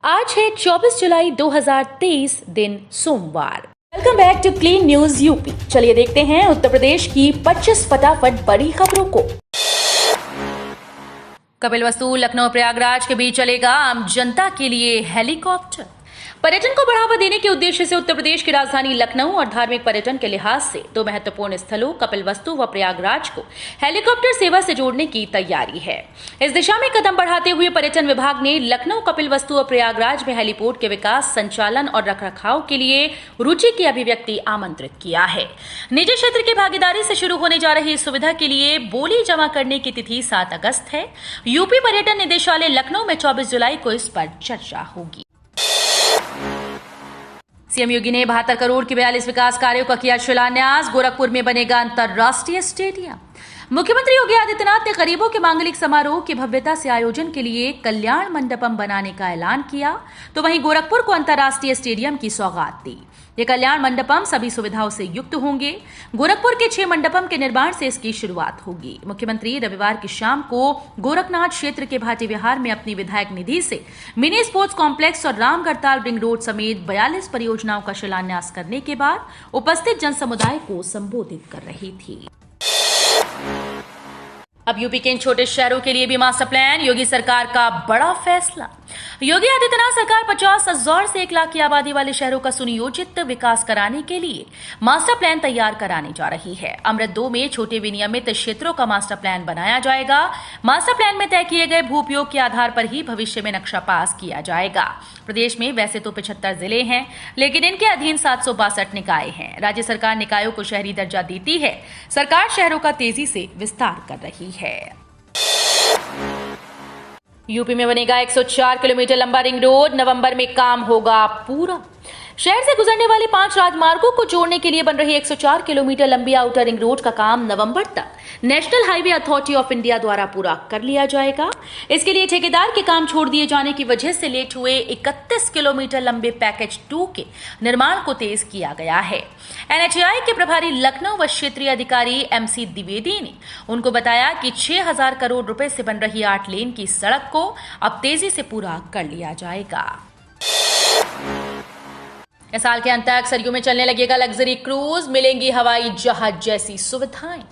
आज है 24 जुलाई 2023 दिन सोमवार। Welcome back to clean news UP. चलिए देखते हैं उत्तर प्रदेश की 25 फटाफट बड़ी खबरों को। कपिलवस्तु लखनऊ प्रयागराज के बीच चलेगा आम जनता के लिए हेलीकॉप्टर। पर्यटन को बढ़ावा देने के उद्देश्य से उत्तर प्रदेश की राजधानी लखनऊ और धार्मिक पर्यटन के लिहाज से दो महत्वपूर्ण स्थलों कपिलवस्तु व प्रयागराज को हेलीकॉप्टर सेवा से जोड़ने की तैयारी है। इस दिशा में कदम बढ़ाते हुए पर्यटन विभाग ने लखनऊ, कपिलवस्तु और प्रयागराज में हेलीपोर्ट के विकास, संचालन और रखरखाव के लिए रुचि की अभिव्यक्ति आमंत्रित किया है। निजी क्षेत्र की भागीदारी से शुरू होने जा रही इस सुविधा के लिए बोली जमा करने की तिथि 7 अगस्त है। यूपी पर्यटन निदेशालय लखनऊ में 24 जुलाई को इस पर चर्चा होगी। सीएम योगी ने 72 करोड़ के 42 विकास कार्यों का किया शिलान्यास। गोरखपुर में बनेगा अंतर्राष्ट्रीय स्टेडियम। मुख्यमंत्री योगी आदित्यनाथ ने गरीबों के मांगलिक समारोह की भव्यता से आयोजन के लिए कल्याण मंडपम बनाने का ऐलान किया, तो वहीं गोरखपुर को अंतर्राष्ट्रीय स्टेडियम की सौगात दी। ये कल्याण मंडपम सभी सुविधाओं से युक्त होंगे। गोरखपुर के 6 मंडपम के निर्माण से इसकी शुरुआत होगी। मुख्यमंत्री रविवार की शाम को गोरखनाथ क्षेत्र के भाटी विहार में अपनी विधायक निधि से मिनी स्पोर्ट्स कॉम्प्लेक्स और रामगढ़ताल रिंग रोड समेत 42 परियोजनाओं का शिलान्यास करने के बाद उपस्थित जनसमुदाय को संबोधित कर रही थी। अब यूपी के इन छोटे शहरों के लिए भी मास्टर प्लान। योगी सरकार का बड़ा फैसला। योगी आदित्यनाथ सरकार 50,000 से 1 लाख की आबादी वाले शहरों का सुनियोजित विकास कराने के लिए मास्टर प्लान तैयार कराने जा रही है। अमृत 2 में छोटे विनियमित क्षेत्रों का मास्टर प्लान बनाया जाएगा। मास्टर प्लान में तय किए गए भू उपयोग के आधार पर ही भविष्य में नक्शा पास किया जाएगा। प्रदेश में वैसे तो 75 जिले हैं, लेकिन इनके अधीन 762 निकाय हैं। राज्य सरकार निकायों को शहरी दर्जा देती है। सरकार शहरों का तेजी से विस्तार कर रही है। यूपी में बनेगा 104 किलोमीटर लंबा रिंग रोड। नवंबर में काम होगा पूरा। शहर से गुजरने वाले 5 राजमार्गों को जोड़ने के लिए बन रही 104 किलोमीटर लंबी आउटर रिंग रोड का काम नवंबर तक national highway authority of India द्वारा पूरा कर लिया जाएगा। इसके लिए ठेकेदार के काम छोड़ दिए जाने की वजह से लेट हुए 31 किलोमीटर लंबे पैकेज 2 के निर्माण को तेज किया गया है। एनएचएआई के प्रभारी लखनऊ व क्षेत्रीय अधिकारी एमसी द्विवेदी ने उनको बताया कि 6,000 करोड़ रुपए से बन रही 8 लेन की सड़क को अब तेजी से पूरा कर लिया जाएगा। इस साल के अंत तक सरयू में चलने लगेगा लग्जरी क्रूज। मिलेंगी हवाई जहाज जैसी सुविधाएं।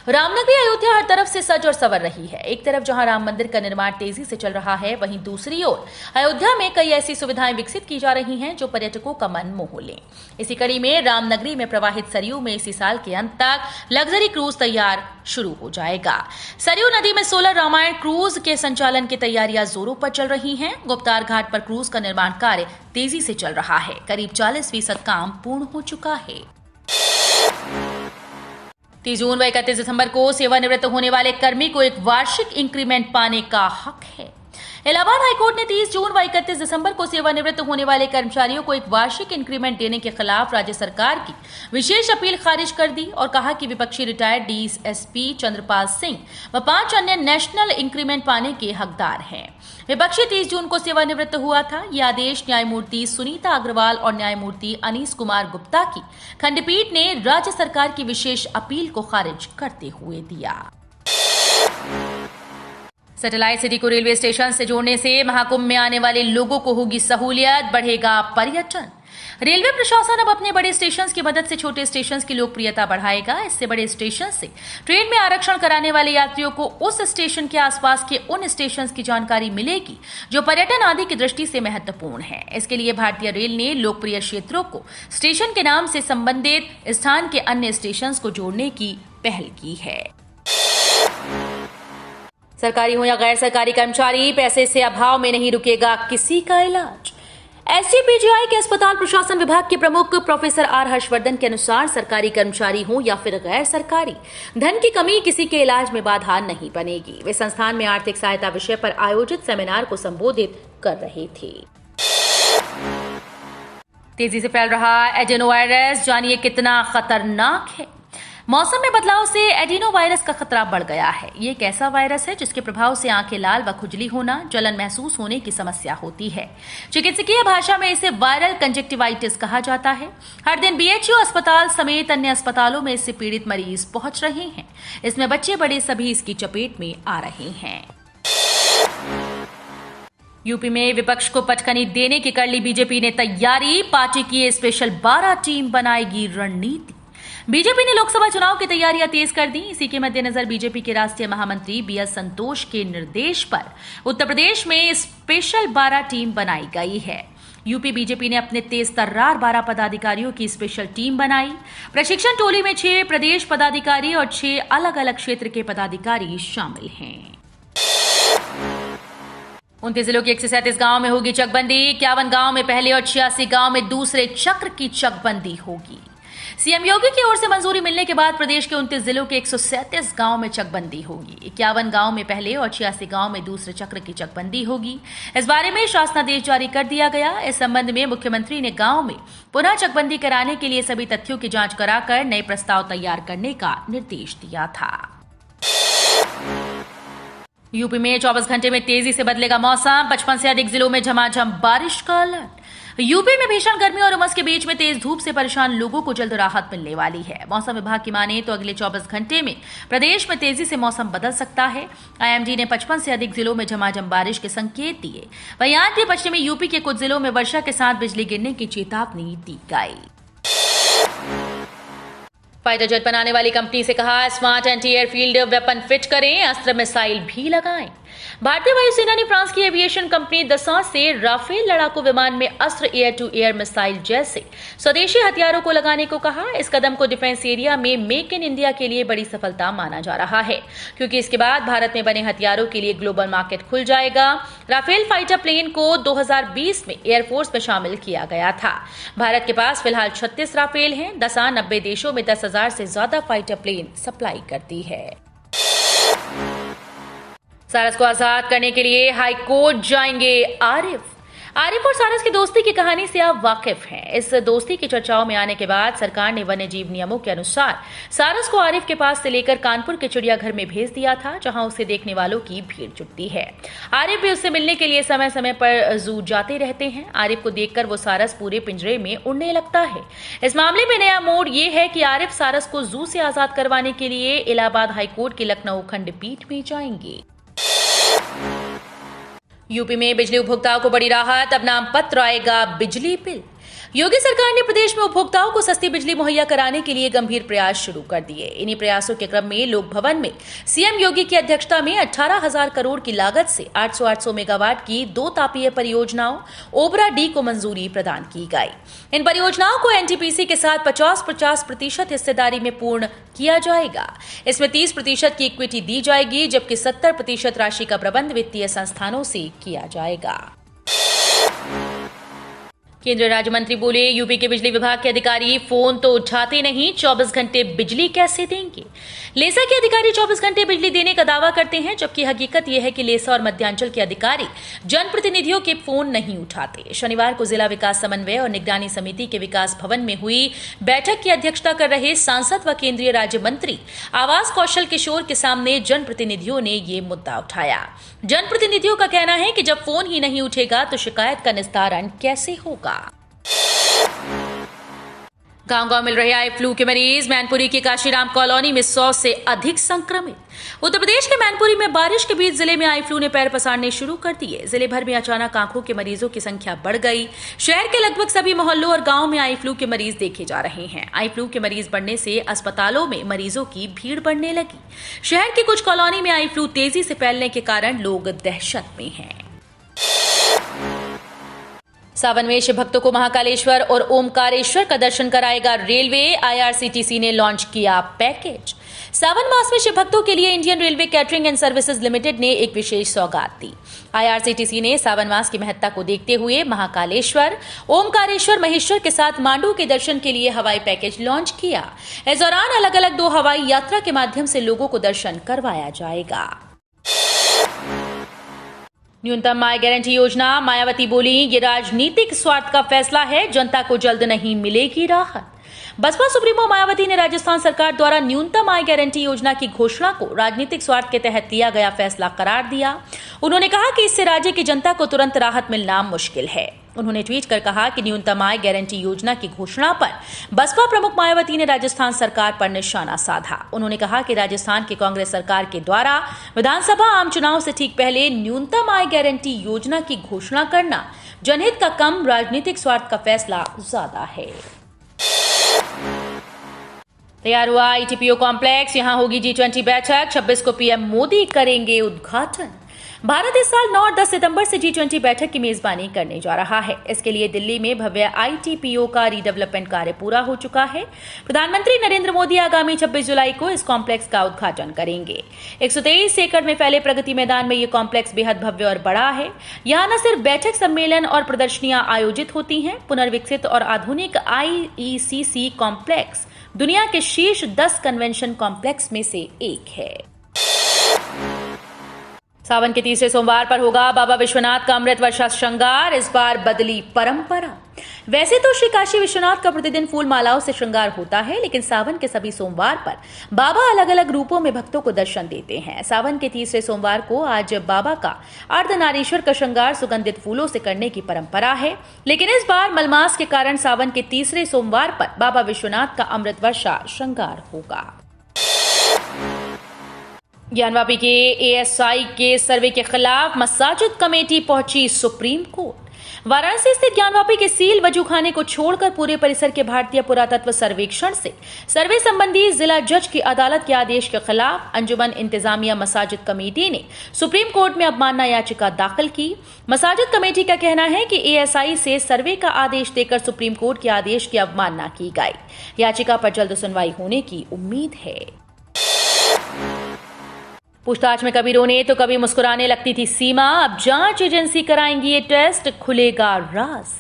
रामनगरी अयोध्या हर तरफ से सज और संवर रही है। एक तरफ जहां राम मंदिर का निर्माण तेजी से चल रहा है, वहीं दूसरी ओर अयोध्या में कई ऐसी सुविधाएं विकसित की जा रही हैं जो पर्यटकों का मन मोह लें। इसी कड़ी में रामनगरी में प्रवाहित सरयू में इसी साल के अंत तक लग्जरी क्रूज तैयार शुरू हो जाएगा। सरयू नदी में 16 रामायण क्रूज के संचालन की तैयारियां जोरों पर चल रही हैं। गुप्तार घाट पर क्रूज का निर्माण कार्य तेजी से चल रहा है। करीब 40% काम पूर्ण हो चुका है। 30 जून व 31 दिसंबर को सेवानिवृत्त होने वाले कर्मी को एक वार्षिक इंक्रीमेंट पाने का हक है। इलाहाबाद हाईकोर्ट ने 30 जून व 31 दिसंबर को सेवानिवृत्त होने वाले कर्मचारियों को एक वार्षिक इंक्रीमेंट देने के खिलाफ राज्य सरकार की विशेष अपील खारिज कर दी और कहा कि विपक्षी रिटायर्ड डीएसपी चंद्रपाल सिंह व 5 अन्य नेशनल इंक्रीमेंट पाने के हकदार हैं। विपक्षी 30 जून को सेवानिवृत्त हुआ था। यह आदेश न्यायमूर्ति सुनीता अग्रवाल और न्यायमूर्ति अनीस कुमार गुप्ता की खंडपीठ ने राज्य सरकार की विशेष अपील को खारिज करते हुए दिया। सैटेलाइट सिटी को रेलवे स्टेशन से जोड़ने से महाकुंभ में आने वाले लोगों को होगी सहूलियत, बढ़ेगा पर्यटन। रेलवे प्रशासन अब अपने बड़े स्टेशन की मदद से छोटे स्टेशन की लोकप्रियता बढ़ाएगा। इससे बड़े स्टेशन से ट्रेन में आरक्षण कराने वाले यात्रियों को उस स्टेशन के आसपास के उन स्टेशन की जानकारी मिलेगी जो पर्यटन आदि की दृष्टि से महत्वपूर्ण है। इसके लिए भारतीय रेल ने लोकप्रिय क्षेत्रों को स्टेशन के नाम से संबंधित स्थान के अन्य स्टेशन को जोड़ने की पहल की है। सरकारी हो या गैर सरकारी कर्मचारी, पैसे से अभाव में नहीं रुकेगा किसी का इलाज। एसजीपीजीआई के अस्पताल प्रशासन विभाग के प्रमुख प्रोफेसर आर हर्षवर्धन के अनुसार सरकारी कर्मचारी हो या फिर गैर सरकारी, धन की कमी किसी के इलाज में बाधा नहीं बनेगी। वे संस्थान में आर्थिक सहायता विषय पर आयोजित सेमिनार को संबोधित कर रहे थे। तेजी से फैल रहा एडेनो वायरस, जानिए कितना खतरनाक है। मौसम में बदलाव से एडिनो वायरस का खतरा बढ़ गया है। ये एक ऐसा वायरस है जिसके प्रभाव से आंखें लाल व खुजली होना, जलन महसूस होने की समस्या होती है। चिकित्सकीय भाषा में इसे वायरल कंजक्टिवाइटिस कहा जाता है। हर दिन बीएचयू अस्पताल समेत अन्य अस्पतालों में इससे पीड़ित मरीज पहुंच रहे हैं। इसमें बच्चे बड़े सभी इसकी चपेट में आ रहे हैं। यूपी में विपक्ष को पटखनी देने की कर ली बीजेपी ने तैयारी। पार्टी की स्पेशल 12 टीम बनाएगी रणनीति। बीजेपी ने लोकसभा चुनाव की तैयारियां तेज कर दी। इसी के मद्देनजर बीजेपी के राष्ट्रीय महामंत्री BS संतोष के निर्देश पर उत्तर प्रदेश में स्पेशल 12 टीम बनाई गई है। यूपी बीजेपी ने अपने तेज तर्रार 12 पदाधिकारियों की स्पेशल टीम बनाई। प्रशिक्षण टोली में 6 प्रदेश पदाधिकारी और 6 अलग अलग क्षेत्र के पदाधिकारी शामिल हैं। 29 जिलों के 137 गांव में होगी चकबंदी। 51 गांव में पहले और 86 गांव में दूसरे चक्र की चकबंदी होगी। सीएम योगी की ओर से मंजूरी मिलने के बाद प्रदेश के 29 जिलों के 137 गांव में चकबंदी होगी। 51 गांव में पहले और 86 गांव में दूसरे चक्र की चकबंदी होगी। इस बारे में शासनादेश जारी कर दिया गया। इस संबंध में मुख्यमंत्री ने गांव में पुनः चकबंदी कराने के लिए सभी तथ्यों की जांच कराकर नए प्रस्ताव तैयार करने का निर्देश दिया था। यूपी में 24 घंटे में तेजी से बदलेगा मौसम। 55 से अधिक जिलों में झमाझम बारिश का अलर्ट। यूपी में भीषण गर्मी और उमस के बीच में तेज धूप से परेशान लोगों को जल्द राहत मिलने वाली है। मौसम विभाग की माने तो अगले 24 घंटे में प्रदेश में तेजी से मौसम बदल सकता है। IMD ने 55 से अधिक जिलों में झमाझम बारिश के संकेत दिए। वहीं आज भी पश्चिमी यूपी के कुछ जिलों में वर्षा के साथ बिजली गिरने की चेतावनी दी गई। फाइटर जेट बनाने वाली कंपनी से कहा, smart anti airfield weapon fit करें, अस्त्र मिसाइल भी लगाएं। भारतीय वायुसेना ने फ्रांस की एविएशन कंपनी दसां से राफेल लड़ाकू विमान में अस्त्र एयर टू एयर मिसाइल जैसे स्वदेशी हथियारों को लगाने को कहा। इस कदम को डिफेंस एरिया में मेक इन इंडिया के लिए बड़ी सफलता माना जा रहा है, क्योंकि इसके बाद भारत में बने हथियारों के लिए ग्लोबल मार्केट खुल जाएगा। राफेल फाइटर प्लेन को 2020 में एयरफोर्स में शामिल किया गया था। भारत के पास फिलहाल 36 राफेल हैं। दसां 90 देशों में 10,000 से ज्यादा फाइटर प्लेन सप्लाई करती है। सारस को आजाद करने के लिए हाई कोर्ट जाएंगे आरिफ। आरिफ और सारस की दोस्ती की कहानी से आप वाकिफ हैं। इस दोस्ती की चर्चाओं में आने के बाद सरकार ने वन्य जीव नियमों के अनुसार सारस को आरिफ के पास से लेकर कानपुर के चिड़ियाघर में भेज दिया था, जहां उसे देखने वालों की भीड़ जुटती है। आरिफ भी उससे मिलने के लिए समय समय पर जू जाते रहते हैं। आरिफ को देखकर वो सारस पूरे पिंजरे में उड़ने लगता है। इस मामले में नया मोड़ ये है कि आरिफ सारस को जू से आजाद करवाने के लिए इलाहाबाद हाईकोर्ट की लखनऊ खंडपीठ में जाएंगे। यूपी में बिजली उपभोक्ताओं को बड़ी राहत। अब नाम पत्र आएगा बिजली बिल। योगी सरकार ने प्रदेश में उपभोक्ताओं को सस्ती बिजली मुहैया कराने के लिए गंभीर प्रयास शुरू कर दिए। इन्हीं प्रयासों के क्रम में लोक भवन में सीएम योगी की अध्यक्षता में 18,000 करोड़ की लागत से 800 मेगावाट की 2 तापीय परियोजनाओं ओबरा डी को मंजूरी प्रदान की गई। इन परियोजनाओं को एनटीपीसी के साथ 50% हिस्सेदारी में पूर्ण किया जाएगा। इसमें 30% की इक्विटी दी जाएगी, जबकि 70% राशि का प्रबंध वित्तीय संस्थानों से किया जाएगा। केंद्रीय राज्य मंत्री बोले, यूपी के बिजली विभाग के अधिकारी फोन तो उठाते नहीं, 24 घंटे बिजली कैसे देंगे। लेसा के अधिकारी 24 घंटे बिजली देने का दावा करते हैं, जबकि हकीकत यह है कि लेसा और मध्यांचल के अधिकारी जनप्रतिनिधियों के फोन नहीं उठाते। शनिवार को जिला विकास समन्वय और निगरानी समिति के विकास भवन में हुई बैठक की अध्यक्षता कर रहे सांसद व केंद्रीय राज्य मंत्री आवास कौशल किशोर के सामने जनप्रतिनिधियों ने ये मुद्दा उठाया। जनप्रतिनिधियों का कहना है कि जब फोन ही नहीं उठेगा तो शिकायत का निस्तारण कैसे होगा। गांव-गांव मिल रहे आई फ्लू के मरीज। मैनपुरी की काशीराम कॉलोनी में 100 से अधिक संक्रमित। उत्तर प्रदेश के मैनपुरी में बारिश के बीच जिले में आई फ्लू ने पैर पसारने शुरू कर दिए। जिले भर में अचानक आंखों के मरीजों की संख्या बढ़ गई। शहर के लगभग सभी मोहल्लों और गांव में आई फ्लू के मरीज देखे जा रहे हैं। आई फ्लू के मरीज बढ़ने से अस्पतालों में मरीजों की भीड़ बढ़ने लगी। शहर की कुछ कॉलोनी में आई फ्लू तेजी से फैलने के कारण लोग दहशत में हैं। सावन में शिव भक्तों को महाकालेश्वर और ओमकारेश्वर का दर्शन कराएगा रेलवे। IRCTC ने लॉन्च किया पैकेज। सावन मास में शिव भक्तों के लिए Indian railway catering and services limited ने एक विशेष सौगात दी। IRCTC ने सावन मास की महत्ता को देखते हुए महाकालेश्वर, ओमकारेश्वर, महेश्वर के साथ मांडू के दर्शन के लिए हवाई पैकेज लॉन्च किया। इस दौरान अलग अलग 2 हवाई यात्रा के माध्यम से लोगों को दर्शन करवाया जाएगा। न्यूनतम आय गारंटी योजना। मायावती बोली, ये राजनीतिक स्वार्थ का फैसला है, जनता को जल्द नहीं मिलेगी राहत। बसपा सुप्रीमो मायावती ने राजस्थान सरकार द्वारा न्यूनतम आय गारंटी योजना की घोषणा को राजनीतिक स्वार्थ के तहत लिया गया फैसला करार दिया। उन्होंने कहा कि इससे राज्य की जनता को तुरंत राहत मिलना मुश्किल है। उन्होंने ट्वीट कर कहा कि न्यूनतम आय गारंटी योजना की घोषणा पर बसपा प्रमुख मायावती ने राजस्थान सरकार पर निशाना साधा। उन्होंने कहा कि राजस्थान की कांग्रेस सरकार के द्वारा विधानसभा आम चुनाव से ठीक पहले न्यूनतम आय गारंटी योजना की घोषणा करना जनहित का कम, राजनीतिक स्वार्थ का फैसला ज्यादा है। तैयार हुआ ITPO कॉम्प्लेक्स, यहां होगी G20 बैठक, 26 को पीएम मोदी करेंगे उद्घाटन। भारत इस साल 9 और 10 सितंबर से G20 बैठक की मेजबानी करने जा रहा है। इसके लिए दिल्ली में भव्य ITPO का रीडेवलपमेंट कार्य पूरा हो चुका है। प्रधानमंत्री नरेंद्र मोदी आगामी 26 जुलाई को इस कॉम्प्लेक्स का उद्घाटन करेंगे। 123 एकड़ में फैले प्रगति मैदान में यह कॉम्प्लेक्स बेहद भव्य और बड़ा है। यहाँ न सिर्फ बैठक, सम्मेलन और प्रदर्शनियां आयोजित होती हैं, पुनर्विकसित और आधुनिक IECC कॉम्प्लेक्स दुनिया के शीर्ष 10 कन्वेंशन कॉम्प्लेक्स में से एक है। सावन के तीसरे सोमवार पर होगा बाबा विश्वनाथ का अमृत वर्षा श्रृंगार। इस बार बदली परंपरा। वैसे तो श्री काशी विश्वनाथ का प्रतिदिन फूल मालाओं से श्रृंगार होता है, लेकिन सावन के सभी सोमवार पर बाबा अलग अलग रूपों में भक्तों को दर्शन देते हैं। सावन के तीसरे सोमवार को आज बाबा का अर्धनारीश्वर का श्रृंगार सुगंधित फूलों से करने की परंपरा है, लेकिन इस बार मलमास के कारण सावन के तीसरे सोमवार पर बाबा विश्वनाथ का अमृत वर्षा श्रृंगार होगा। ज्ञानवापी के ASI के सर्वे के खिलाफ मसाजिद कमेटी पहुंची सुप्रीम कोर्ट। वाराणसी स्थित ज्ञानवापी के सील वजूखाने को छोड़कर पूरे परिसर के भारतीय पुरातत्व सर्वेक्षण से सर्वे संबंधी जिला जज की अदालत के आदेश के खिलाफ अंजुमन इंतजामिया मसाजिद कमेटी ने सुप्रीम कोर्ट में अवमानना याचिका दाखिल की। मसाजिद कमेटी का कहना है कि ASI से सर्वे का आदेश देकर सुप्रीम कोर्ट के आदेश की अवमानना की गई। याचिका पर जल्द सुनवाई होने की उम्मीद है। पूछताछ में कभी रोने तो कभी मुस्कुराने लगती थी सीमा। अब जांच एजेंसी कराएंगी ये टेस्ट, खुलेगा राज।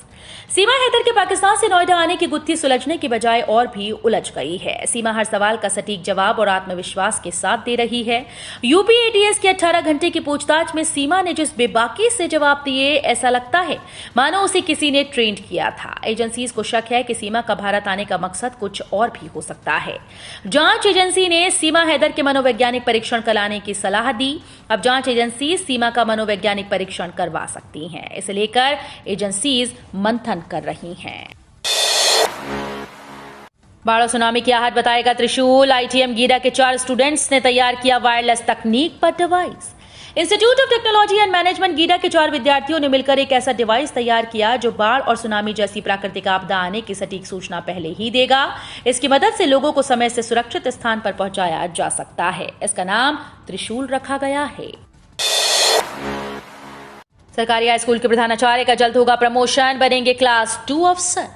सीमा हैदर के पाकिस्तान से नोएडा आने की गुत्थी सुलझने की बजाय और भी उलझ गई है। सीमा हर सवाल का सटीक जवाब और आत्मविश्वास के साथ दे रही है। यूपी ATS की 18 घंटे की पूछताछ में सीमा ने जिस बेबाकी से जवाब दिए, ऐसा लगता है मानो उसे किसी ने ट्रेंड किया था। एजेंसीज को शक है कि सीमा का भारत आने का मकसद कुछ और भी हो सकता है। जांच एजेंसी ने सीमा हैदर के मनोवैज्ञानिक परीक्षण कराने की सलाह दी। अब जांच एजेंसी सीमा का मनोवैज्ञानिक परीक्षण करवा सकती हैं। इसे लेकर एजेंसीज मंथन कर रही हैं। बाढ़ और सुनामी की आहट बताएगा त्रिशूल। ITM गीडा के 4 स्टूडेंट्स ने तैयार किया वायरलेस तकनीक पर device. Institute of technology and management GIDA के 4 विद्यार्थियों ने मिलकर एक ऐसा डिवाइस तैयार किया जो बाढ़ और सुनामी जैसी प्राकृतिक आपदा आने की सटीक सूचना पहले ही देगा। इसकी मदद से लोगों को समय से सुरक्षित स्थान पर पहुंचाया जा सकता है। इसका नाम त्रिशूल रखा गया है। सरकारी हाई स्कूल के प्रधानाचार्य का जल्द होगा प्रमोशन, बनेंगे क्लास 2 अफसर।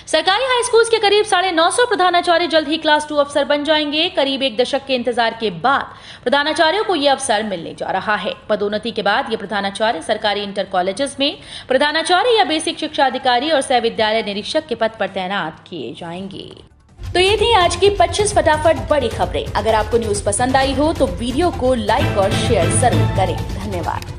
सरकारी हाई स्कूल के करीब 950 प्रधानाचार्य जल्द ही क्लास 2 अफसर बन जाएंगे। करीब 1 दशक के इंतजार के बाद प्रधानाचार्यों को यह अवसर मिलने जा रहा है। पदोन्नति के बाद ये प्रधानाचार्य सरकारी इंटर कॉलेजेस में प्रधानाचार्य या बेसिक शिक्षा अधिकारी और सह विद्यालय निरीक्षक के पद पर तैनात किए जाएंगे। तो ये थी आज की 25 फटाफट बड़ी खबरें। अगर आपको न्यूज पसंद आई हो तो वीडियो को लाइक और शेयर जरूर करें। धन्यवाद।